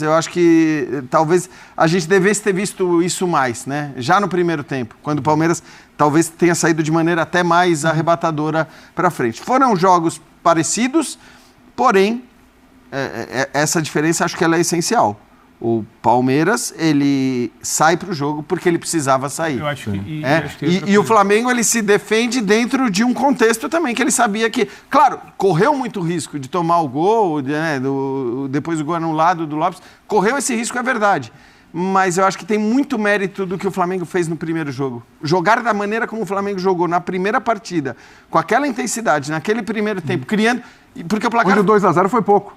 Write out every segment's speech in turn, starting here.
Eu acho que talvez a gente devesse ter visto isso mais, né? Já no primeiro tempo, quando o Palmeiras talvez tenha saído de maneira até mais arrebatadora para frente. Foram jogos parecidos, porém, essa diferença acho que ela é essencial. O Palmeiras, ele sai para o jogo porque ele precisava sair. Eu acho que... E o Flamengo, ele se defende dentro de um contexto também, que ele sabia que... Claro, correu muito risco de tomar o gol, né, depois do gol anulado do Lopes. Correu esse risco, é verdade. Mas eu acho que tem muito mérito do que o Flamengo fez no primeiro jogo. Jogar da maneira como o Flamengo jogou na primeira partida, com aquela intensidade, naquele primeiro tempo, criando... Porque o placar... Onde o 2-0 foi pouco.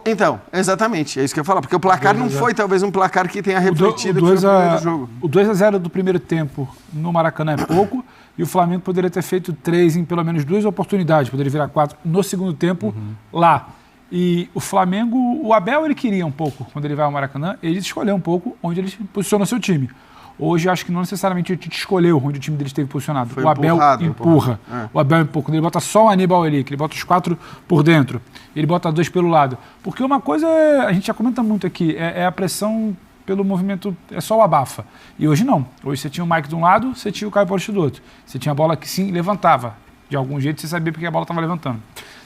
Então, exatamente, é isso que eu ia falar. Porque o placar não foi, talvez, um placar que tenha refletido o primeiro jogo. O 2-0 do primeiro tempo no Maracanã é pouco, e o Flamengo poderia ter feito 3 em pelo menos 2 oportunidades, poderia virar 4 no segundo tempo lá. E o Flamengo, o Abel, ele queria um pouco, quando ele vai ao Maracanã, ele escolheu um pouco onde ele posiciona o seu time. Hoje, acho que não necessariamente o Tite escolheu onde o time dele esteve posicionado. Foi o Abel empurra. O Abel empurra. Quando ele bota só o Aníbal ali, que ele bota os 4 por dentro, ele bota 2 pelo lado. Porque uma coisa, a gente já comenta muito aqui, é a pressão pelo movimento, é só o abafa. E hoje não. Hoje você tinha o Mike de um lado, você tinha o Caio Paulista do outro. Você tinha a bola que sim levantava. De algum jeito você sabia porque a bola estava levantando.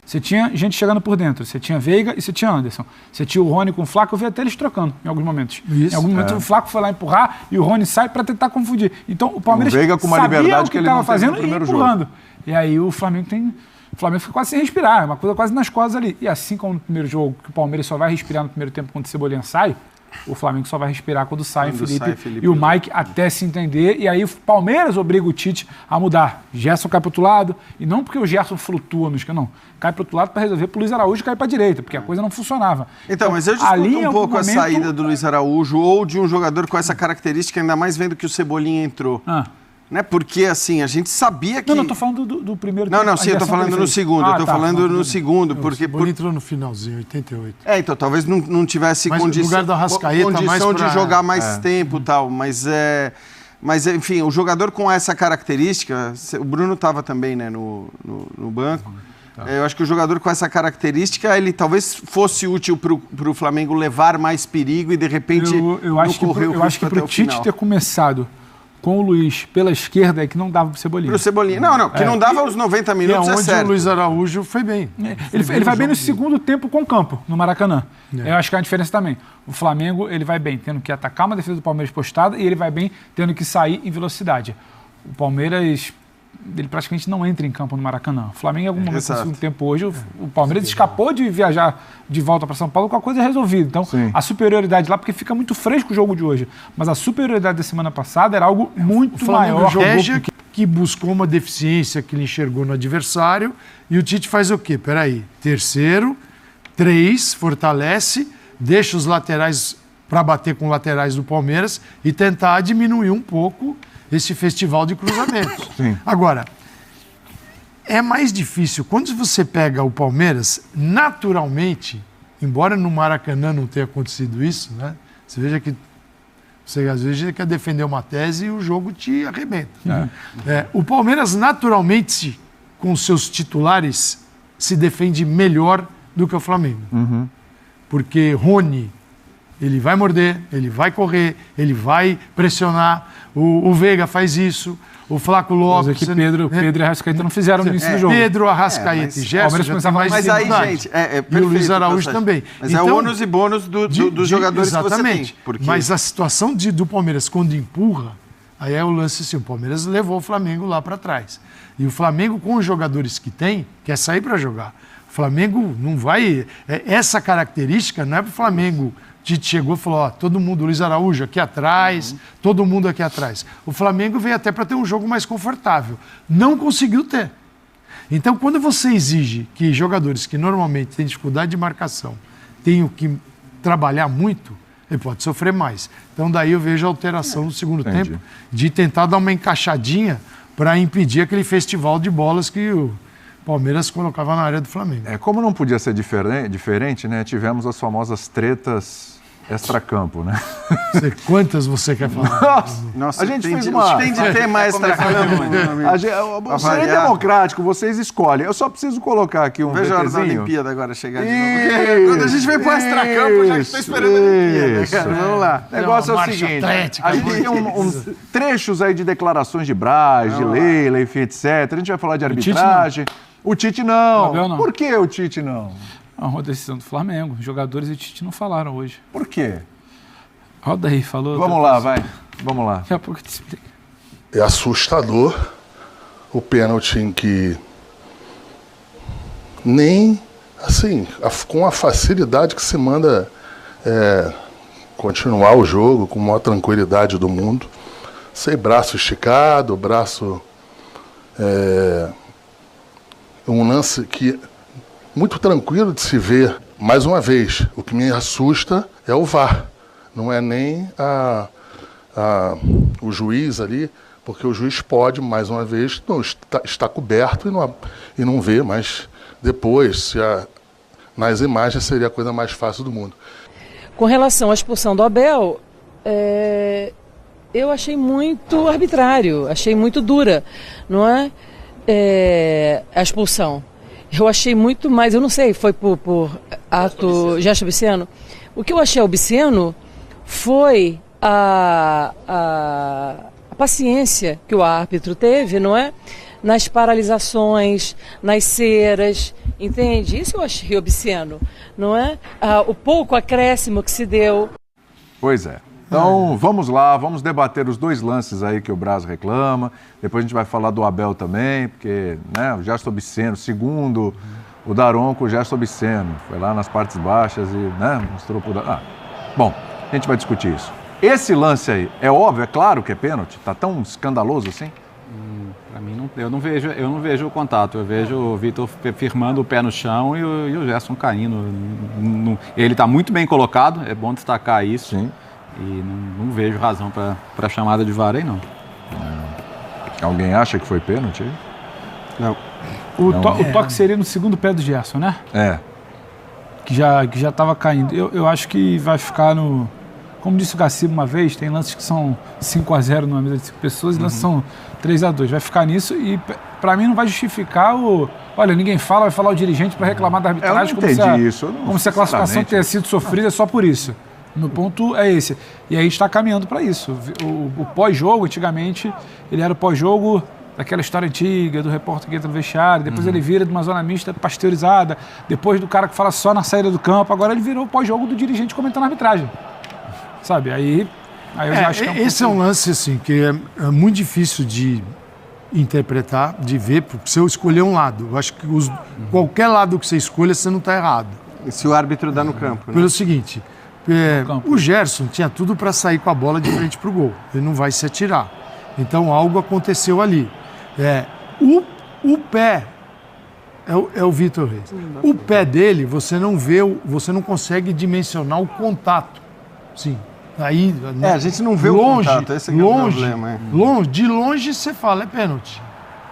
Você tinha gente chegando por dentro, você tinha Veiga e você tinha Anderson. Você tinha o Rony com o Flaco, eu vi até eles trocando em alguns momentos. Em algum momento o Flaco foi lá empurrar e o Rony sai para tentar confundir. Então o Palmeiras Veiga com uma sabia liberdade o que ele estava não teve fazendo no primeiro e empurrando. Jogo. E aí o Flamengo fica quase sem respirar, uma coisa quase nas costas ali. E assim como no primeiro jogo, que o Palmeiras só vai respirar no primeiro tempo quando o Cebolinha sai, o Flamengo só vai respirar quando sai o Felipe e o Mike até se entender. E aí o Palmeiras obriga o Tite a mudar. Gerson cai para o outro lado, e não porque o Gerson flutua no esquema, não. Cai para o outro lado para resolver para o Luiz Araújo cair para a direita, porque a coisa não funcionava. Então, mas eu discuto um pouco a saída do Luiz Araújo ou de um jogador com essa característica, ainda mais vendo que o Cebolinha entrou. Né? Porque, assim, a gente sabia que... Não, tô falando do primeiro... Não, sim, eu tô falando no segundo. Eu tô falando no segundo, porque... O Cebolinha entrou no finalzinho, 88. Então, talvez não tivesse condição... no lugar do Arrascaeta, condição de jogar mais tempo e tal, mas, enfim, o jogador com essa característica... O Bruno estava também, né, no banco. Eu acho que o jogador com essa característica, ele talvez fosse útil para o Flamengo levar mais perigo e, de repente, eu acho que para o Tite ter começado com o Luiz pela esquerda é que não dava pro Cebolinha. Pro Cebolinha. Não, que não dava os 90 minutos, é certo. O Luiz Araújo foi bem. Ele vai bem no segundo tempo com o campo, no Maracanã. Eu acho que é a diferença também. O Flamengo, ele vai bem tendo que atacar uma defesa do Palmeiras postada e ele vai bem tendo que sair em velocidade. O Palmeiras, ele praticamente não entra em campo no Maracanã. O Flamengo, em algum momento, no segundo tempo hoje, o Palmeiras escapou de viajar de volta para São Paulo com a coisa resolvida. Então, a superioridade lá, porque fica muito fresco o jogo de hoje. Mas a superioridade da semana passada era algo muito maior. Que buscou uma deficiência que ele enxergou no adversário. E o Tite faz o quê? Peraí, terceiro, 3, fortalece, deixa os laterais para bater com laterais do Palmeiras e tentar diminuir um pouco esse festival de cruzamentos. Agora, é mais difícil. Quando você pega o Palmeiras, naturalmente, embora no Maracanã não tenha acontecido isso, né? Você veja que você às vezes quer defender uma tese e o jogo te arrebenta. O Palmeiras, naturalmente, com seus titulares, se defende melhor do que o Flamengo. Porque Rony, ele vai morder, ele vai correr, ele vai pressionar. O Veiga faz isso, o Flaco Lopes... Mas Pedro e Arrascaeta não fizeram no início do jogo. Pedro, Arrascaeta e Gerson já tem mais dificuldade. Gente, e o Luiz Araújo também. Mas então, é o ônus e bônus dos jogadores exatamente. Que você tem. Mas a situação do Palmeiras, quando empurra, aí é o lance assim, o Palmeiras levou o Flamengo lá para trás. E o Flamengo, com os jogadores que tem, quer sair para jogar. O Flamengo não vai... Essa característica não é para o Flamengo... Tite chegou e falou, todo mundo, Luiz Araújo aqui atrás, todo mundo aqui atrás. O Flamengo veio até para ter um jogo mais confortável. Não conseguiu ter. Então, quando você exige que jogadores que normalmente têm dificuldade de marcação tenham que trabalhar muito, ele pode sofrer mais. Então, daí eu vejo a alteração no segundo tempo de tentar dar uma encaixadinha para impedir aquele festival de bolas que o Palmeiras colocava na área do Flamengo. Como não podia ser diferente, né? Tivemos as famosas tretas extracampo, né? Quantas você quer falar? Nossa, a gente tem fez de, uma... tem de ter mais Você é democrático, vocês escolhem. Eu só preciso colocar aqui um Veja a hora da VTzinho. Olimpíada agora chegar de novo. Porque quando a gente vem pro extracampo, já estou esperando a Olimpíada. Cara. Vamos lá. O negócio é o seguinte, a gente tem uns trechos aí de declarações de Braz, de Leila, enfim, etc. A gente vai falar de arbitragem. O Tite não. Abel não. Por que o Tite não? É uma decisão do Flamengo. Os jogadores e o Tite não falaram hoje. Por quê? Roda aí, falou. Vamos lá, vai. Vamos lá. Daqui a pouco eu te explico. É assustador o pênalti em que nem, assim, com a facilidade que se manda continuar o jogo com a maior tranquilidade do mundo, sem braço esticado, braço... um lance que muito tranquilo de se ver. Mais uma vez, o que me assusta é o VAR. Não é nem o juiz ali, porque o juiz pode, mais uma vez, não está coberto e não vê, mas depois, nas imagens, seria a coisa mais fácil do mundo. Com relação à expulsão do Abel, eu achei muito arbitrário, achei muito dura, não é? A expulsão. Eu achei muito mais, eu não sei, foi por ato gesto obsceno. O que eu achei obsceno foi a paciência que o árbitro teve, não é? Nas paralisações, nas ceras, entende? Isso eu achei obsceno, não é? O pouco acréscimo que se deu. Pois é. Então, vamos lá, vamos debater os dois lances aí que o Braz reclama. Depois a gente vai falar do Abel também, porque, né, o gesto obsceno, segundo o Daronco, o gesto obsceno. Foi lá nas partes baixas e, né, mostrou pro Daronco. Bom, a gente vai discutir isso. Esse lance aí, é óbvio, é claro que é pênalti? Tá tão escandaloso assim? Para mim, eu não vejo o contato. Eu vejo o Vitor firmando o pé no chão e o Gerson caindo. Ele está muito bem colocado, é bom destacar isso. Sim. E não vejo razão para a chamada de VAR aí, não. Alguém acha que foi pênalti aí? Não. O toque seria no segundo pé do Gerson, né? É. Que já estava caindo. Eu acho que vai ficar no... Como disse o Gacibo uma vez, tem lances que são 5-0 numa mesa de 5 pessoas e lances são 3-2. Vai ficar nisso e, para mim, não vai justificar o... Olha, ninguém fala, vai falar o dirigente para reclamar da arbitragem como se a classificação tenha sido sofrida só por isso. Meu ponto é esse. E aí está caminhando para isso. O pós-jogo, antigamente, ele era o pós-jogo daquela história antiga, do repórter que entra no vestiário, depois ele vira de uma zona mista pasteurizada, depois do cara que fala só na saída do campo, agora ele virou o pós-jogo do dirigente comentando a arbitragem. Sabe? Aí eu já acho que esse é um lance, assim, que é muito difícil de interpretar, de ver, porque se eu escolher um lado, eu acho que qualquer lado que você escolha, você não está errado. Se o árbitro dá no campo. Né? Pelo seguinte... o Gerson tinha tudo para sair com a bola de frente para o gol. Ele não vai se atirar. Então algo aconteceu ali. O pé é o Vitor Reis. O pé dele, você não vê, você não consegue dimensionar o contato. Sim. Aí, a gente não vê longe, o contato, esse é o problema. Longe, de longe você fala, é pênalti.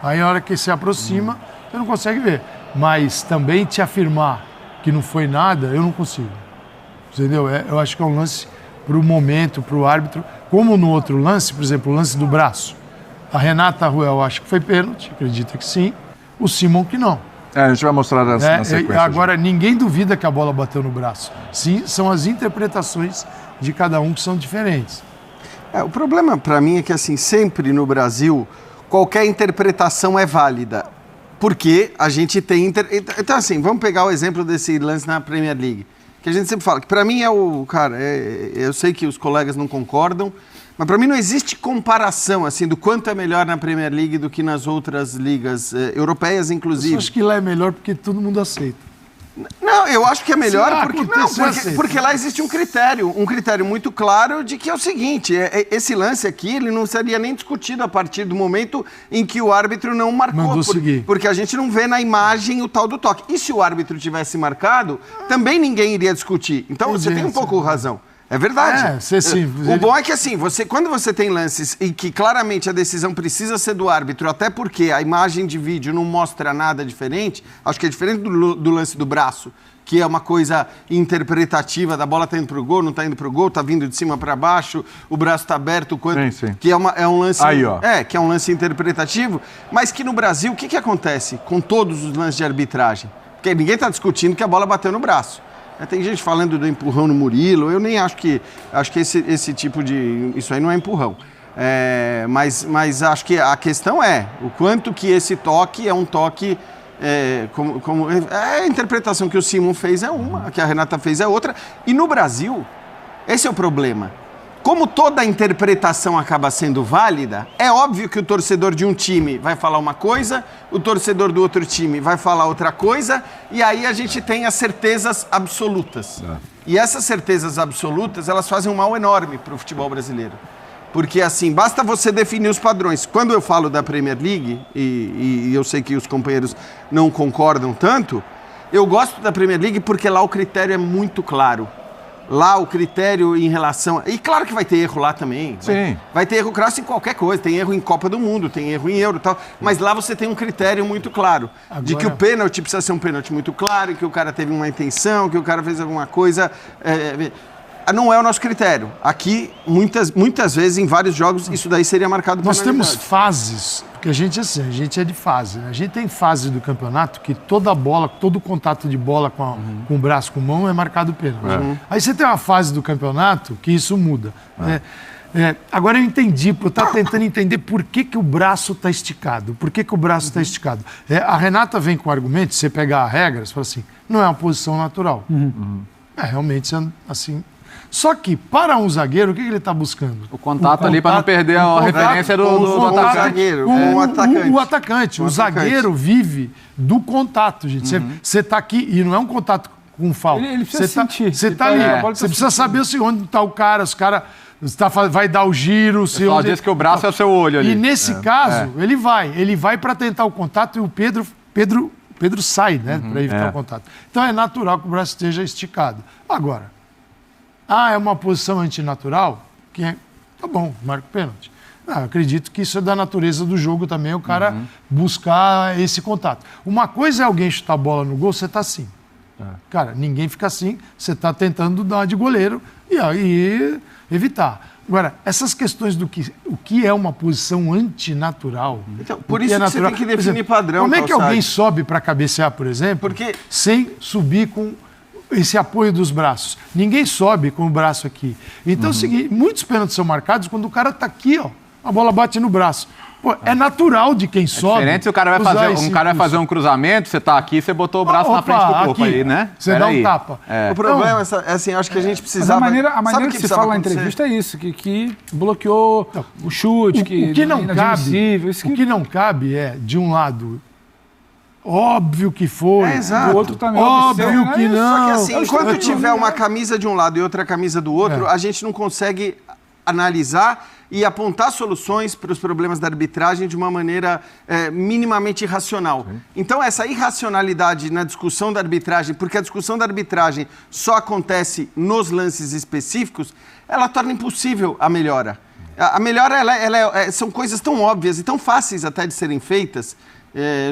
Aí a hora que se aproxima, você não consegue ver. Mas também te afirmar que não foi nada, eu não consigo. Entendeu? Eu acho que é um lance para o momento, para o árbitro. Como no outro lance, por exemplo, o lance do braço. A Renata Ruel acha que foi pênalti, acredita que sim. O Simon que não. A gente vai mostrar na sequência. Agora, ninguém duvida que a bola bateu no braço. Sim, são as interpretações de cada um que são diferentes. O problema para mim é que, assim, sempre no Brasil, qualquer interpretação é válida. Porque a gente tem... Então, assim, vamos pegar o exemplo desse lance na Premier League. Que a gente sempre fala, que para mim eu sei que os colegas não concordam, mas para mim não existe comparação, assim, do quanto é melhor na Premier League do que nas outras ligas europeias, inclusive. Eu acho que lá é melhor porque todo mundo aceita. Não, eu acho que é melhor porque lá existe um critério muito claro de que é o seguinte, esse lance aqui, ele não seria nem discutido a partir do momento em que o árbitro não marcou. Porque a gente não vê na imagem o tal do toque. E se o árbitro tivesse marcado, também ninguém iria discutir. Então, você tem um pouco razão. É verdade. O bom é que, assim, quando você tem lances em que claramente a decisão precisa ser do árbitro, até porque a imagem de vídeo não mostra nada diferente, acho que é diferente do lance do braço, que é uma coisa interpretativa, da bola tá indo pro gol, não tá indo pro gol, tá vindo de cima para baixo, o braço tá aberto, Sim. que é um lance... Aí, ó. Que é um lance interpretativo, mas que no Brasil, o que acontece com todos os lances de arbitragem? Porque ninguém tá discutindo que a bola bateu no braço. Tem gente falando do empurrão no Murilo, eu nem acho que esse tipo de... Isso aí não é empurrão. Mas acho que a questão é o quanto que esse toque é um toque... a interpretação que o Simon fez é uma, a que a Renata fez é outra. E no Brasil, esse é o problema. Como toda interpretação acaba sendo válida, é óbvio que o torcedor de um time vai falar uma coisa, o torcedor do outro time vai falar outra coisa, e aí a gente tem as certezas absolutas. E essas certezas absolutas, elas fazem um mal enorme para o futebol brasileiro. Porque, assim, basta você definir os padrões. Quando eu falo da Premier League, e eu sei que os companheiros não concordam tanto, eu gosto da Premier League porque lá o critério é muito claro. Lá o critério em relação... E claro que vai ter erro lá também. Sim. Vai ter erro crasso em qualquer coisa. Tem erro em Copa do Mundo, tem erro em Euro e tal. Mas lá você tem um critério muito claro. De que o pênalti precisa ser um pênalti muito claro, que o cara teve uma intenção, que o cara fez alguma coisa... Não é o nosso critério. Aqui, muitas vezes, em vários jogos, isso daí seria marcado por Nós temos fases, porque a gente é de fase. Né? A gente tem fase do campeonato que toda bola, todo contato de bola com o braço, com a mão, é marcado pênalti. Aí você tem uma fase do campeonato que isso muda. Agora eu entendi, eu estava tentando entender por que o braço está esticado. Por que o braço está esticado? A Renata vem com o argumento, você pegar a regra, você fala assim, não é uma posição natural. Realmente, assim... Só que, para um zagueiro, o que ele está buscando? O contato ali para não perder a referência do atacante. O atacante. O zagueiro vive do contato, gente. Você está aqui, e não é um contato com falta. Ele precisa sentir. Você está ali. Você precisa saber onde está o cara, vai dar o giro. Só diz que o braço é o seu olho ali. E nesse caso, ele vai para tentar o contato e o Pedro sai, né, para evitar o contato. Então é natural que o braço esteja esticado. Agora, é uma posição antinatural? Tá bom, marca o pênalti. Eu acredito que isso é da natureza do jogo também, o cara buscar esse contato. Uma coisa é alguém chutar a bola no gol, você está assim. Cara, ninguém fica assim, você está tentando dar uma de goleiro e aí evitar. Agora, essas questões do o que é uma posição antinatural... Então, por isso que você tem que definir padrão. Como é que alguém sobe para cabecear, por exemplo, sem subir com esse apoio dos braços? Ninguém sobe com o braço aqui. Então é o seguinte, muitos pênaltis são marcados quando o cara está aqui, a bola bate no braço. É natural de quem sobe. Diferente se o cara vai fazer um cruzamento, você está aqui, você botou o braço na frente do corpo aí, né? Você dá um tapa. O problema é assim, acho que a gente precisava... Mas a maneira que se fala na entrevista é isso, que bloqueou o chute, o que não cabe é, de um lado... Óbvio que foi. Exato. Do outro também. Óbvio que não. Só que assim, enquanto tiver uma camisa de um lado e outra camisa do outro, a gente não consegue analisar e apontar soluções para os problemas da arbitragem de uma maneira minimamente irracional. Então, essa irracionalidade na discussão da arbitragem, porque a discussão da arbitragem só acontece nos lances específicos, ela torna impossível a melhora. A melhora, são coisas tão óbvias e tão fáceis até de serem feitas.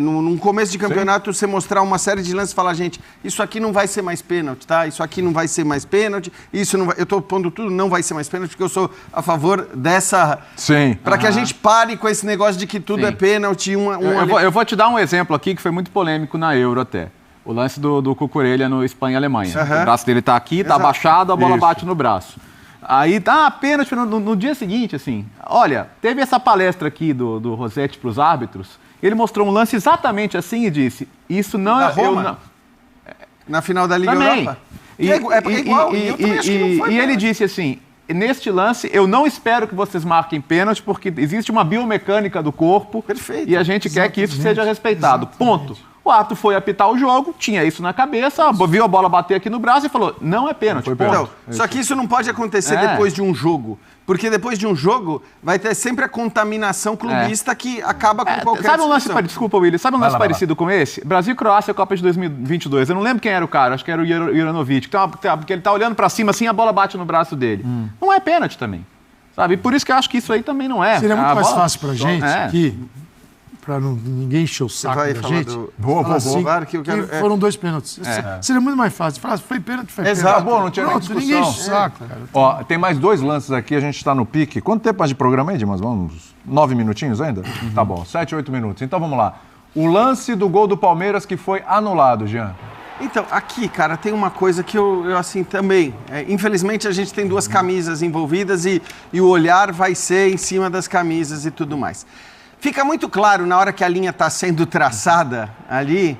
Num começo de campeonato, você mostrar uma série de lances e falar, gente, isso aqui não vai ser mais pênalti, tá? Isso aqui não vai ser mais pênalti, isso não vai... Eu estou pondo tudo, não vai ser mais pênalti, porque eu sou a favor dessa... Sim. Para que a gente pare com esse negócio de que tudo é pênalti. Eu vou te dar um exemplo aqui que foi muito polêmico na Euro até. O lance do Cucurella no Espanha e Alemanha. O braço dele está aqui, está abaixado, a bola bate no braço. Aí tá pênalti no dia seguinte, assim. Olha, teve essa palestra aqui do Rossetti para os árbitros. Ele mostrou um lance exatamente assim e disse: isso não é. Roma? Na final da Liga Europa? E ele disse assim: neste lance, eu não espero que vocês marquem pênalti, porque existe uma biomecânica do corpo. Perfeito. E a gente quer que isso seja respeitado. Ponto. O árbitro foi apitar o jogo, tinha isso na cabeça, viu a bola bater aqui no braço e falou: não é pênalti. Não, só que isso não pode acontecer depois de um jogo. Porque depois de um jogo, vai ter sempre a contaminação clubista que acaba com qualquer Sabe um lance parecido? Desculpa, Willi. Sabe um lance parecido com esse? Brasil e Croácia, Copa de 2022. Eu não lembro quem era o cara, acho que era o Juranovic. Porque ele tá olhando pra cima assim, a bola bate no braço dele. Não é pênalti também. Sabe? E por isso que eu acho que isso aí também não é. Seria muito mais fácil pra gente que para ninguém encher o saco vai da falar gente. do- Fala assim, Claro que eu quero- que foram 2 pênaltis. Seria muito mais fácil. Falar, foi pênalti, foi pênalti. Exato. Acabou, não tinha nem Pronto, discussão. ninguém enche o saco, cara. Ó, tem mais 2 lances aqui, a gente está no pique. Quanto tempo mais de programa aí, Dimas? Vamos, 9 minutinhos ainda? Tá bom, 7, 8 minutos. Então vamos lá. O lance do gol do Palmeiras que foi anulado, Jean. Então, aqui, cara, tem uma coisa que eu assim, também... infelizmente, a gente tem 2 camisas envolvidas e o olhar vai ser em cima das camisas e tudo mais. Fica muito claro, na hora que a linha está sendo traçada ali,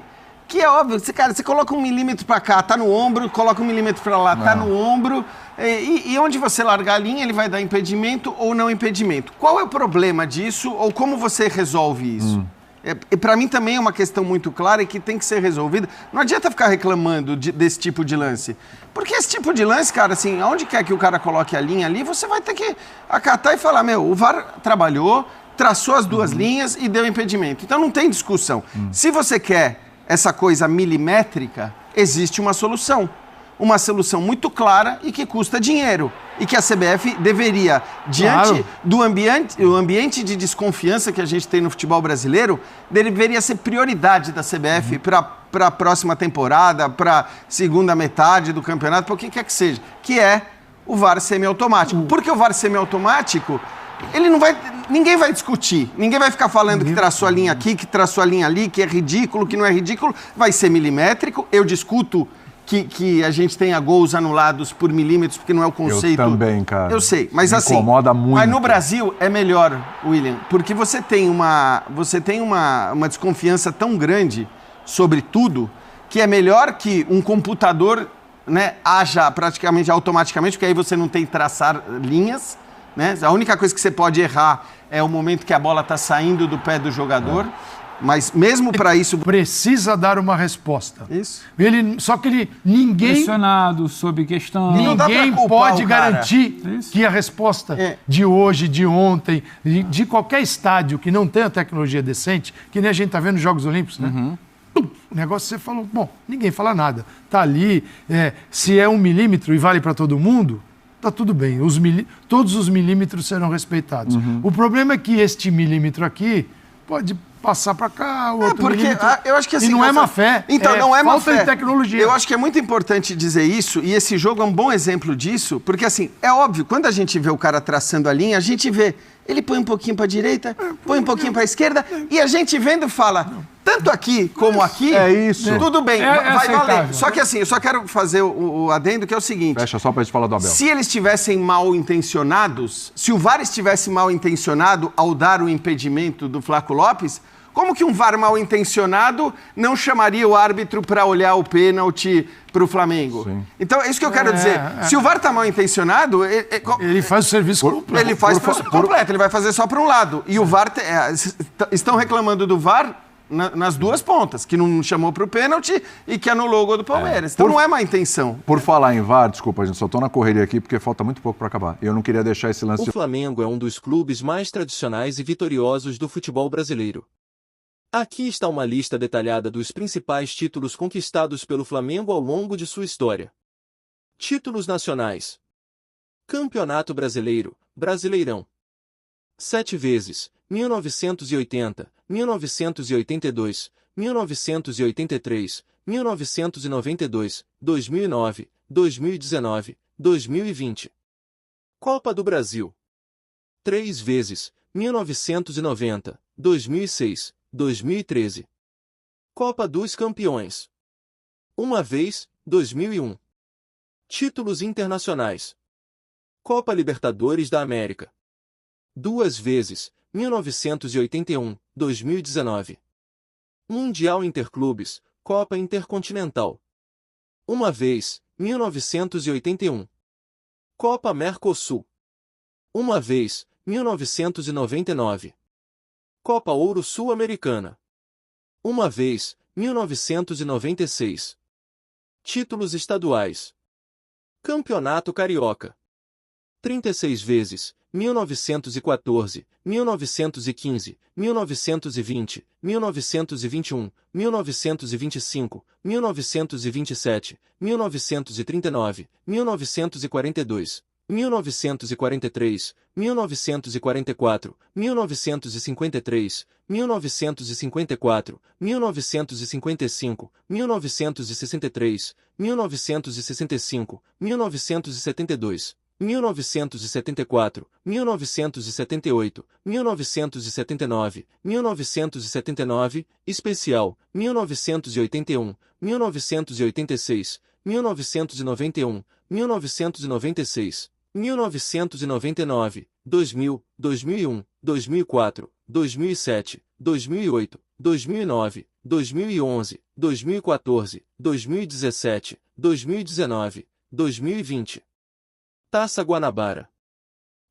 que é óbvio, você coloca 1 milímetro para cá, tá no ombro, coloca 1 milímetro para lá, tá no ombro, e onde você largar a linha, ele vai dar impedimento ou não impedimento. Qual é o problema disso ou como você resolve isso? Para mim também é uma questão muito clara e que tem que ser resolvida. Não adianta ficar reclamando desse tipo de lance. Porque esse tipo de lance, cara, assim, aonde quer que o cara coloque a linha ali, você vai ter que acatar e falar, o VAR trabalhou, traçou as 2 linhas e deu impedimento. Então não tem discussão. Se você quer essa coisa milimétrica, existe uma solução. Uma solução muito clara e que custa dinheiro. E que a CBF deveria, diante do ambiente de desconfiança que a gente tem no futebol brasileiro, deveria ser prioridade da CBF para a próxima temporada, para a segunda metade do campeonato, para o que quer que seja, que é o VAR semiautomático. Porque o VAR semiautomático, ninguém vai discutir, ninguém vai ficar falando que traçou a linha aqui, que traçou a linha ali, que é ridículo, que não é ridículo, vai ser milimétrico. Eu discuto que a gente tenha gols anulados por milímetros, porque não é o conceito. Eu também, cara. Eu sei, mas Me assim... incomoda muito. Mas no Brasil é melhor, William, porque você tem uma desconfiança tão grande sobre tudo, que é melhor que um computador, né, haja praticamente automaticamente, porque aí você não tem que traçar linhas, né? A única coisa que você pode errar é o momento que a bola está saindo do pé do jogador. Mas mesmo para isso... Precisa dar uma resposta. Isso. Só que ninguém... Pressionado, sob questão. Não dá pra Ninguém culpar pode o cara. garantir Isso. que a resposta de hoje, de ontem, de qualquer estádio que não tenha tecnologia decente, que nem a gente está vendo nos Jogos Olímpicos, né? O negócio você falou, ninguém fala nada. Tá ali, se é 1 milímetro e vale para todo mundo, tá tudo bem. Todos os milímetros serão respeitados. O problema é que este milímetro aqui pode passar para cá, o outro porque milímetro. eu acho que assim, e não é má fé. Então, não é má fé. Falta de tecnologia. Eu acho que é muito importante dizer isso, e esse jogo é um bom exemplo disso, porque assim, é óbvio, quando a gente vê o cara traçando a linha, a gente vê, ele põe um pouquinho para a direita, põe um pouquinho para a esquerda, e a gente vendo fala, tanto aqui como aqui, tudo bem, vai valer. Só que assim, eu só quero fazer o adendo, que é o seguinte... Fecha só pra gente falar do Abel. Se eles estivessem mal intencionados, se o VAR estivesse mal intencionado ao dar o impedimento do Flaco Lopes, como que um VAR mal intencionado não chamaria o árbitro para olhar o pênalti para o Flamengo? Sim. Então, é isso que eu quero dizer. Se o VAR está mal intencionado... Ele faz o serviço completo. Ele faz o serviço completo, ele vai fazer só para um lado. E o VAR... estão reclamando do VAR... nas 2 pontas, que não chamou para o pênalti e que anulou o gol do Palmeiras. Então não é má intenção. Por falar em VAR, desculpa, gente, só tô na correria aqui porque falta muito pouco para acabar. Eu não queria deixar esse lance... O Flamengo é um dos clubes mais tradicionais e vitoriosos do futebol brasileiro. Aqui está uma lista detalhada dos principais títulos conquistados pelo Flamengo ao longo de sua história. Títulos nacionais. Campeonato Brasileiro, Brasileirão. 7 vezes, 1980, 1982, 1983, 1992, 2009, 2019, 2020. Copa do Brasil. 3 vezes, 1990, 2006, 2013. Copa dos Campeões. 1 vez, 2001. Títulos internacionais. Copa Libertadores da América. 2 vezes, 1981, 2019. Mundial Interclubes, Copa Intercontinental. 1 vez, 1981. Copa Mercosul. 1 vez, 1999. Copa Ouro Sul-Americana. 1 vez, 1996. Títulos estaduais. Campeonato Carioca. 36 vezes, 1914, 1915, 1920, 1921, 1925, 1927, 1939, 1942, 1943, 1944, 1953, 1954, 1955, 1963, 1965, 1972, 1974, 1978, 1979, 1979, especial, 1981, 1986, 1991, 1996, 1999, 2000, 2001, 2004, 2007, 2008, 2009, 2011, 2014, 2017, 2019, 2020. Taça Guanabara.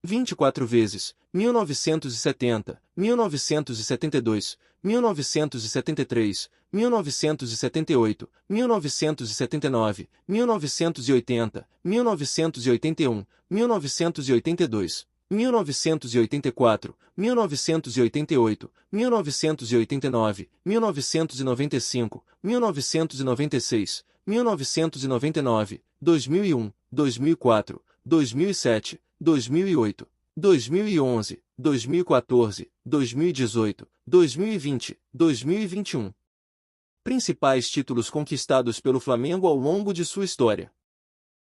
24 vezes, 1970, 1972, 1973, 1978, 1979, 1980, 1981, 1982, 1984, 1988, 1989, 1995, 1996, 1999, 2001, 2004, 2007, 2008, 2011, 2014, 2018, 2020, 2021. Principais títulos conquistados pelo Flamengo ao longo de sua história.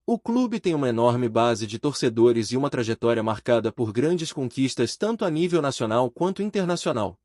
O clube tem uma enorme base de torcedores e uma trajetória marcada por grandes conquistas tanto a nível nacional quanto internacional.